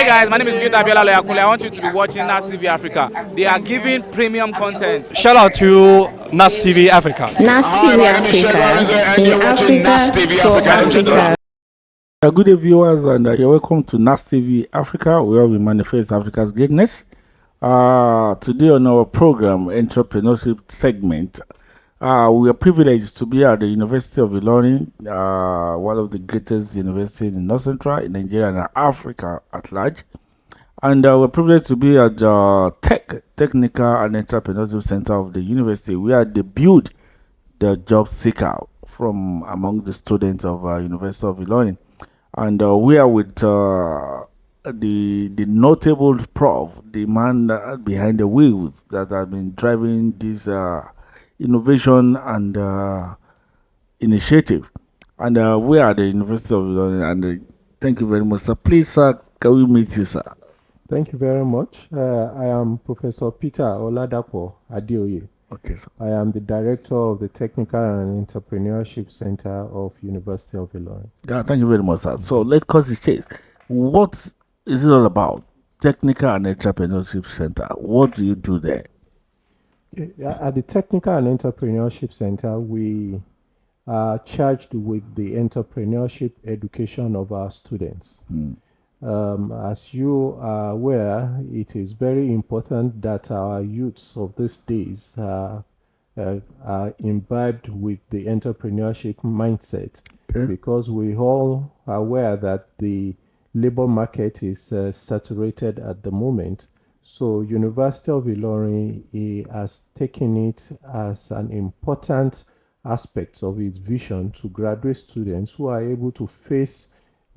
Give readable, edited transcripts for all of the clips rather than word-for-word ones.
guys, my name is Adeoye. I want you to be watching Nastv Africa. They are giving premium content. Shout out to Nastv Africa. Nastv Africa, in Africa for Africa. Good day, viewers, and you're welcome to Nastv Africa, where we manifest Africa's greatness. Today on our program, Entrepreneurship segment, we are privileged to be at the University of Unilorin, one of the greatest universities in North Central, in Nigeria, and Africa at large. And we're privileged to be at the Technical and Entrepreneurship Center of the university, where they build the job seeker from among the students of University of Unilorin. And we are with the notable prof, the man behind the wheels that have been driving this innovation and initiative. And we are at the University of London. And thank you very much, sir. Please, sir, can we meet you, sir? Thank you very much. I am Professor Peter Oladapo Adeoye. Okay, sir. I am the director of the Technical and Entrepreneurship Center of University of Ilorin. Yeah, thank you very much, sir. So let's cut the chase. What is it all about? Technical and Entrepreneurship Center. What do you do there? At the Technical and Entrepreneurship Center, we are charged with the entrepreneurship education of our students. As you are aware, it is very important that our youths of these days are imbibed with the entrepreneurship mindset, because we all are aware that the labor market is saturated at the moment. So University of Ilorin has taken it as an important aspect of its vision to graduate students who are able to face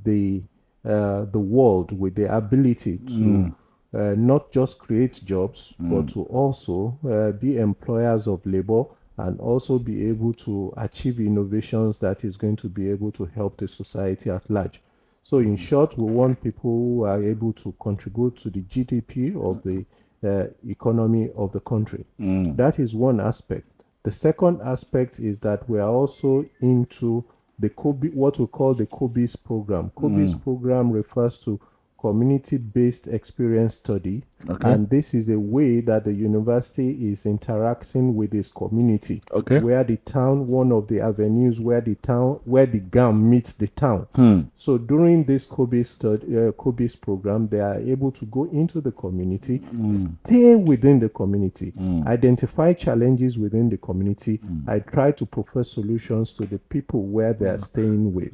the world with the ability to not just create jobs, but to also be employers of labor and also be able to achieve innovations that is going to be able to help the society at large. So in short, we want people who are able to contribute to the GDP of the economy of the country. That is one aspect. The second aspect is that we are also into the what we call the COBIS program. COBIS program refers to community-based experience study, and this is a way that the university is interacting with its community, where the town, one of the avenues where the GAM meets the town. So during this COBIS program, they are able to go into the community, stay within the community, identify challenges within the community, and try to propose solutions to the people where they are staying with.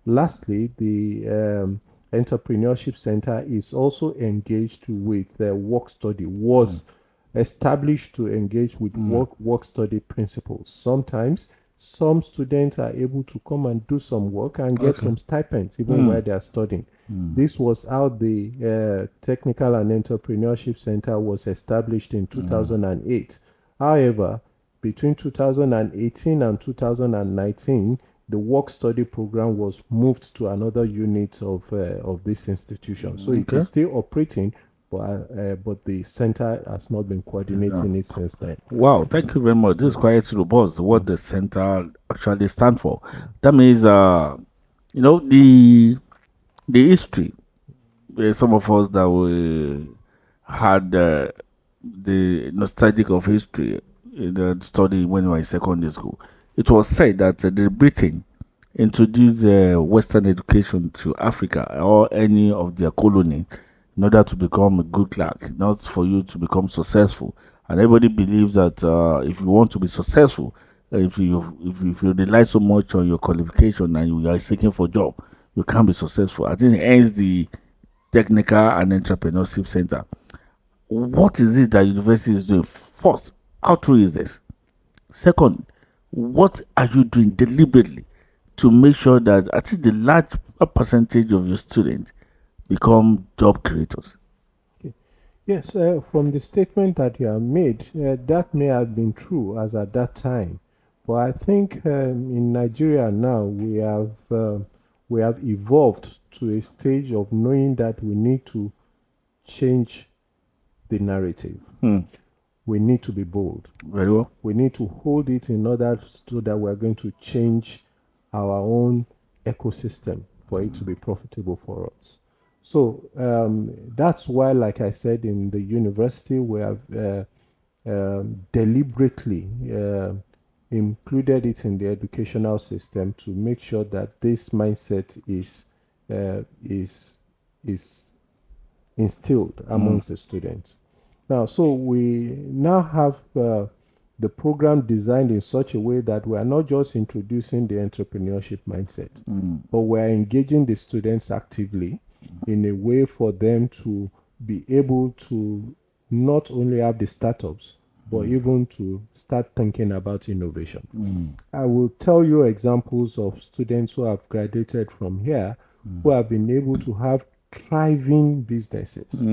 Lastly, the Entrepreneurship Center is also engaged with work study, was established to engage with work study principles. Sometimes some students are able to come and do some work and get some stipends even while they are studying. This was how the Technical and Entrepreneurship Center was established in 2008. However, between 2018 and 2019, the work study program was moved to another unit of this institution. So it is still operating, but the center has not been coordinating it since then. Wow, thank you very much. This is quite robust, what the center actually stands for. That means, the history. Some of us that we had the nostalgic of history in the study when we were in secondary school. It was said that the Britain introduced Western education to Africa or any of their colonies in order to become a good clerk, not for you to become successful. And everybody believes that if you want to be successful, if you rely so much on your qualification and you are seeking for a job, you can't be successful. I think hence the Technical and Entrepreneurship Center. What is it that university is doing? First, how true is this? Second, what are you doing deliberately to make sure that at least the large percentage of your students become job creators? Yes, from the statement that you have made, that may have been true as at that time. But I think in Nigeria now, we have evolved to a stage of knowing that we need to change the narrative. We need to be bold. Very well. We need to hold it in order so that we're going to change our own ecosystem for it to be profitable for us. So that's why, like I said, in the university, we have deliberately included it in the educational system to make sure that this mindset is instilled amongst the students. Now, so we now have the program designed in such a way that we are not just introducing the entrepreneurship mindset, but we are engaging the students actively in a way for them to be able to not only have the startups, but even to start thinking about innovation. I will tell you examples of students who have graduated from here who have been able to have thriving businesses.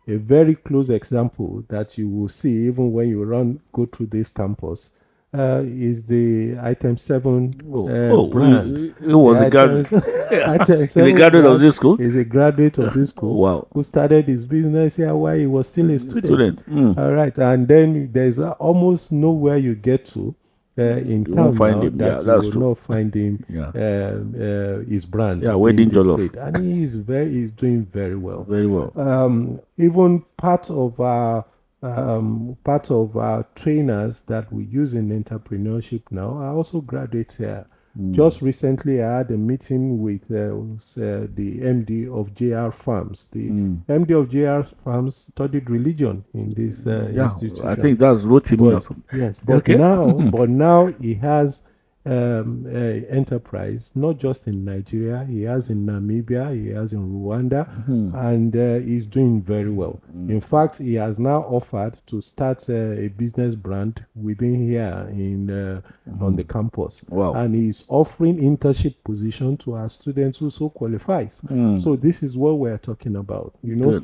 A very close example that you will see even when you go through this campus is the Item 7 brand. He was a graduate. He's a graduate of this school. He's a graduate of this school. Wow. Who started his business here while he was still a student. All right. And then there's almost nowhere you get to in You town won't find now him. that Yeah, you that's will true. not find him his brand. Yeah, being Wedding Jollof. displayed. And he's doing very well. Very well. Even part of our trainers that we use in entrepreneurship now are also graduates here. Just recently, I had a meeting with the MD of JR Farms. The MD of JR Farms studied religion in this institution. I think that's Rotimi or something. Yes, but Okay. now he has enterprise not just in Nigeria. He has in Namibia, he has in Rwanda, and he's doing very well. In fact, he has now offered to start a business brand within here on the campus. Wow. And he's offering internship position to our students who so qualifies. So this is what we're talking about. You know,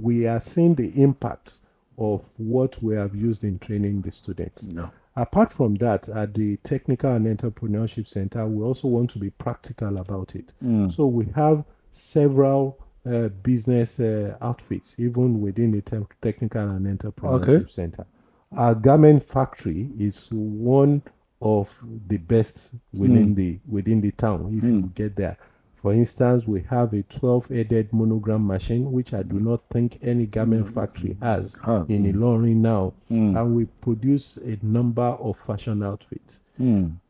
we are seeing the impact of what we have used in training the students. Yeah. Apart from that, at the Technical and Entrepreneurship Center, we also want to be practical about it. So we have several business outfits, even within the Technical and Entrepreneurship Center. Our garment factory is one of the best within the town, if you get there. For instance, we have a 12-headed monogram machine, which I do not think any garment factory has in Ilorin now. And we produce a number of fashion outfits.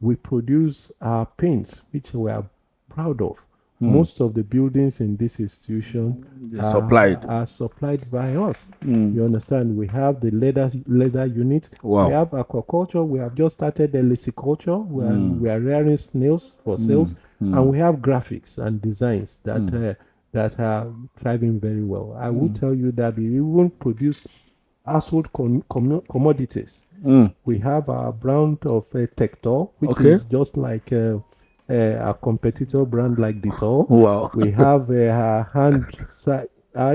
We produce our paints, which we are proud of. Most of the buildings in this institution are supplied by us. You understand? We have the leather unit. Wow. We have aquaculture. We have just started lisiculture. We are rearing snails for sales. And we have graphics and designs that are thriving very well. I will tell you that we even produce household commodities. We have our brand of Tector, which is just like a competitor brand like Dettol. Wow. We have our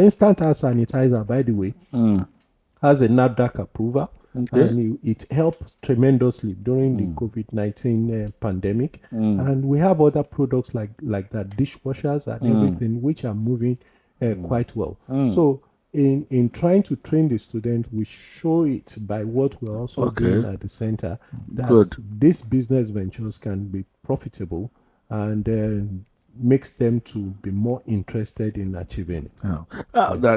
instant hand sanitizer, by the way, has a NAFDAC approval. And it helped tremendously during the COVID-19 pandemic. And we have other products like that, dishwashers and everything, which are moving quite well. So in trying to train the student, we show it by what we're also doing at the center, that these business ventures can be profitable and makes them to be more interested in achieving it.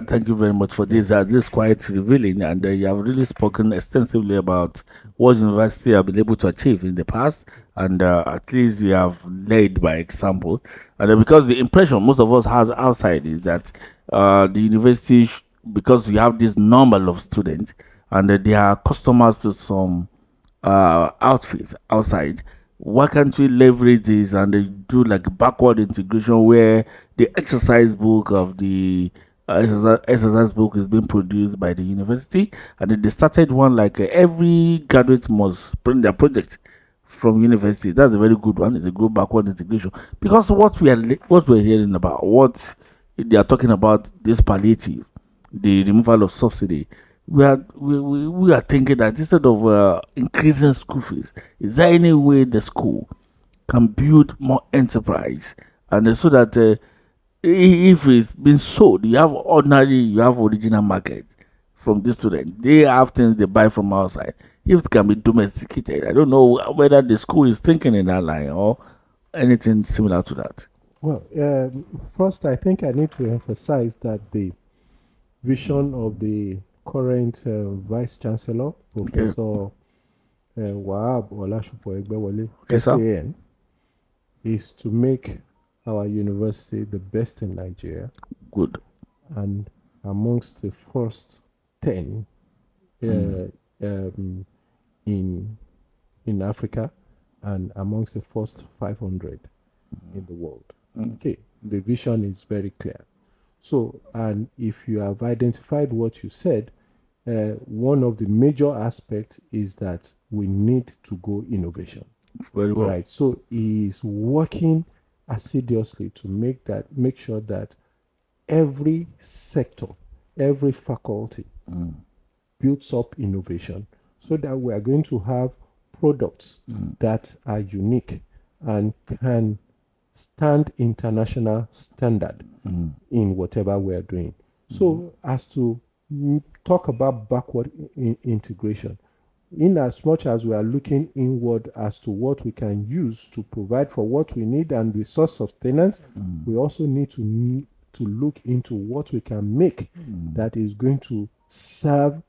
Thank you very much for this. This is quite revealing, and you have really spoken extensively about what university have been able to achieve in the past, and at least you have led by example. And because the impression most of us have outside is that the university, because we have this number of students, and they are customers to some outfits outside. Why can't we leverage this and do like backward integration where the exercise book of the exercise book is being produced by the university, and then they started one like every graduate must bring their project from university. That's a very good one. It's a good backward integration, because what we're hearing about, what they are talking about, this palliative, the removal of subsidy. We are thinking that instead of increasing school fees, is there any way the school can build more enterprise, and so that if it's been sold, you have original market from the student. They have things they buy from outside. If it can be domesticated, I don't know whether the school is thinking in that line or anything similar to that. Well, first, I think I need to emphasize that the vision of the current Vice Chancellor, Professor Wahab Olashupo Egbewole, Okay, sir. SAN, is to make our university the best in Nigeria Good. and amongst the first 10 in Africa and amongst the first 500 in the world. Okay, the vision is very clear. So, and if you have identified what you said, one of the major aspects is that we need to go innovation. Very well. Right. So he is working assiduously to make sure that every sector, every faculty builds up innovation so that we are going to have products that are unique and can stand international standard in whatever we are doing. So as to talk about backward integration, in as much as we are looking inward as to what we can use to provide for what we need and resource sustenance, we also need to look into what we can make that is going to serve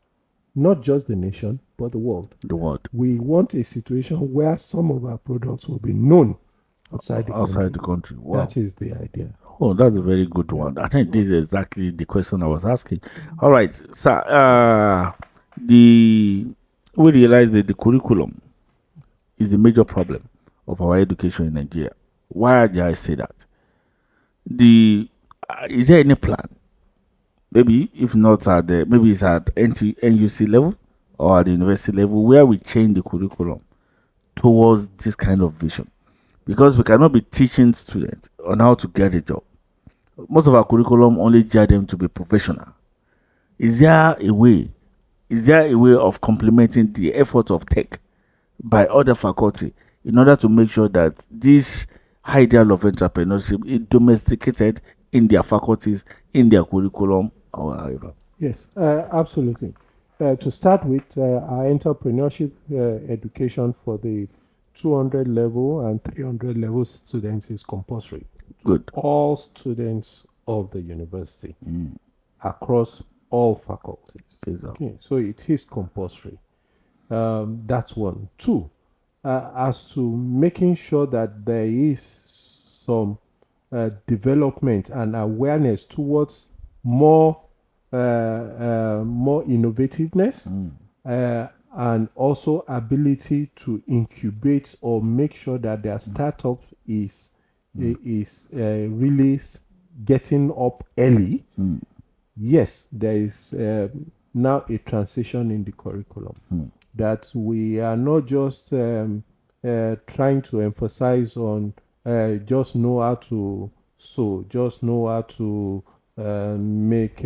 not just the nation, but the world. The world. We want a situation where some of our products will be known outside the country. Wow. That is the idea. Oh, that's a very good one. I think this is exactly the question I was asking. All right, sir. We realize that the curriculum is the major problem of our education in Nigeria. Why did I say that? Is there any plan? Maybe if not maybe it's at NUC level or at the university level where we change the curriculum towards this kind of vision, because we cannot be teaching students on how to get a job. Most of our curriculum only gear them to be professional. Is there a way of complementing the effort of tech by other faculty in order to make sure that this ideal of entrepreneurship is domesticated in their faculties, in their curriculum, or however? Yes, absolutely. To start with, our entrepreneurship education for the 200 level and 300 level students is compulsory. Good. All students of the university across all faculties. Okay, so it is compulsory. That's one. Two, as to making sure that there is some development and awareness towards more innovativeness and also ability to incubate or make sure that their startup is really getting up early. Yes, there is now a transition in the curriculum that we are not just trying to emphasize on just know how to sew, just know how to make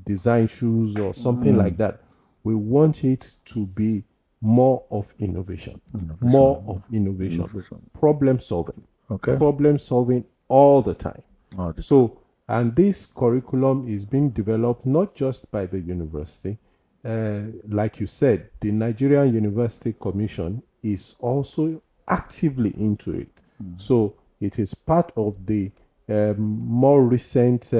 design shoes or something like that. We want it to be more of innovation. More of innovation. Problem solving. Okay. Problem solving all the time. Oh, So, and this curriculum is being developed not just by the university. Like you said, the Nigerian University Commission is also actively into it. So it is part of the more recent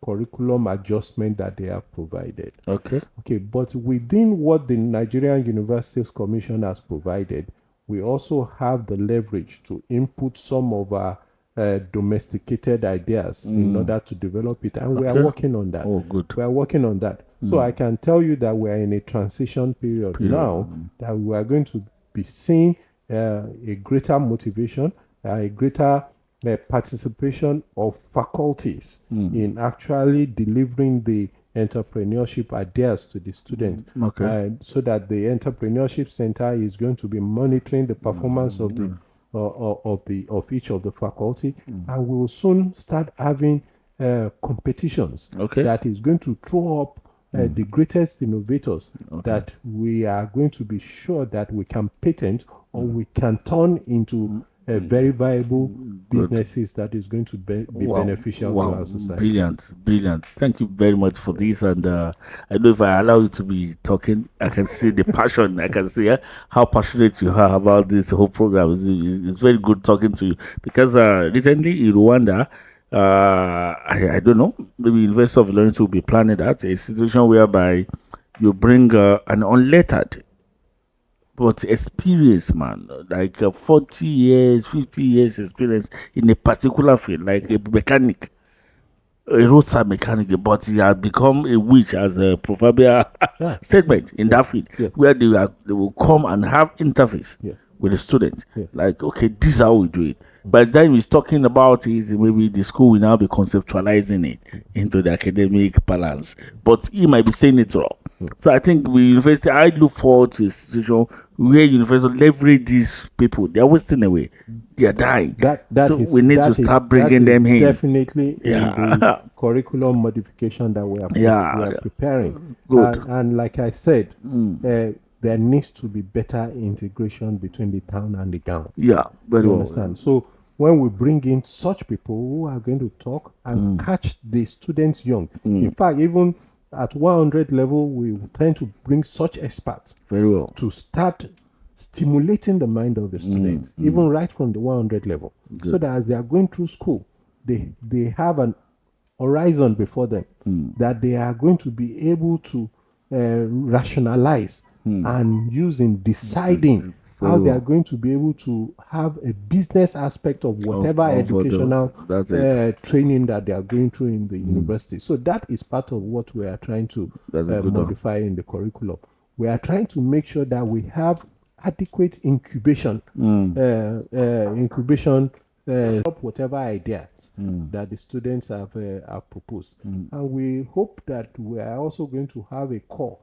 curriculum adjustment that they have provided. Okay. Okay, but within what the Nigerian Universities Commission has provided, we also have the leverage to input some of our domesticated ideas in order to develop it, and we are working on that. Oh, good. We are working on that. So I can tell you that we are in a transition period now, that we are going to be seeing a greater motivation, a greater participation of faculties in actually delivering the entrepreneurship ideas to the students. So that the entrepreneurship center is going to be monitoring the performance of the of each of the faculty, and we will soon start having competitions that is going to throw up the greatest innovators that we are going to be sure that we can patent or we can turn into very viable businesses that is going to be beneficial to our society. Brilliant. Thank you very much for this. And I know if I allow you to be talking, I can see the passion. I can see how passionate you are about this whole program. It's very good talking to you because recently in Rwanda, I don't know, maybe University of Learning will be planning that a situation whereby you bring an unlettered but experience, man, like 40 years, 50 years experience in a particular field, like a mechanic, a roadside mechanic, but he has become a witch as a proverbial statement in that field, where they will come and have interface with the student. Like, okay, this is how we do it. By the time he's talking about it, maybe the school will now be conceptualizing it into the academic balance. But he might be saying it wrong. So I think with university, I look forward to a situation where university leverage these people. They are wasting away. They are dying. We need to start bringing them in. Definitely in the curriculum modification that we are preparing. Good. And like I said, there needs to be better integration between the town and the gown. Yeah, very well. Understand? So when we bring in such people who are going to talk and catch the students young, in fact, even at 100 level, we tend to bring such experts to start stimulating the mind of the students, even right from the 100 level. So that as they are going through school, they have an horizon before them that they are going to be able to rationalize and use in deciding how they are going to be able to have a business aspect of whatever educational training that they are going through in the university. So that is part of what we are trying to modify in the curriculum. We are trying to make sure that we have adequate incubation, whatever ideas that the students have proposed. And we hope that we are also going to have a core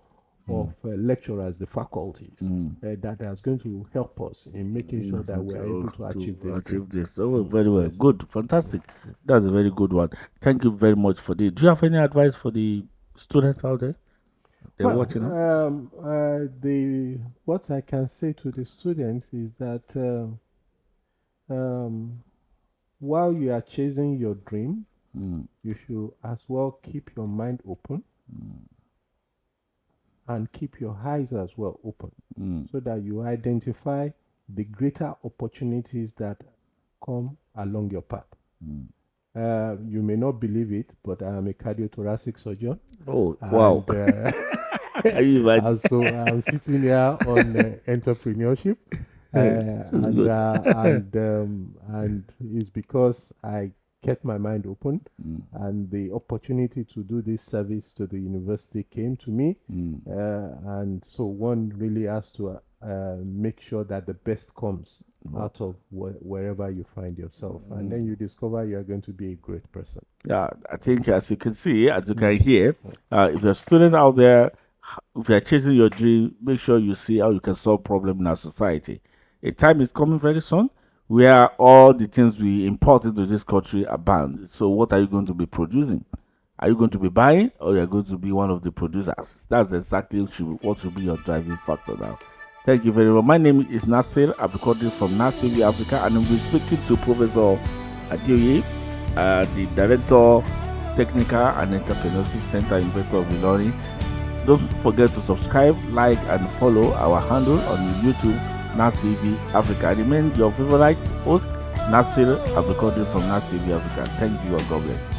of lecturers, the faculties, that is going to help us in making sure that we are able to achieve this. Oh, very well. Good. Fantastic. That's a very good one. Thank you very much for this. Do you have any advice for the students out there? They're watching. What I can say to the students is that while you are chasing your dream, you should as well keep your mind open. And keep your eyes as well open so that you identify the greater opportunities that come along your path. You may not believe it, but I am a cardiothoracic surgeon. Oh, wow. And so I'm sitting here on entrepreneurship. And it's because I kept my mind open, and the opportunity to do this service to the university came to me. And so one really has to make sure that the best comes out of wherever you find yourself, and then you discover you are going to be a great person. Yeah, I think as you can see, as you can hear, if you're a student out there, if you're chasing your dream, make sure you see how you can solve problems in our society. A time is coming very soon where all the things we import into this country are banned. So what are you going to be producing? Are you going to be buying, or are you going to be one of the producers? That's exactly what should be your driving factor now. Thank you very much. My name is Nasir. I'm recording from Nastv Africa, and I'm speaking to Professor Adeoye, the Director, Technical and Entrepreneurship Center, University of Unilorin. Don't forget to subscribe, like, and follow our handle on YouTube, Nastv Africa. I remain your favorite host, Nasir. I'm recording from Nastv Africa. Thank you and God bless.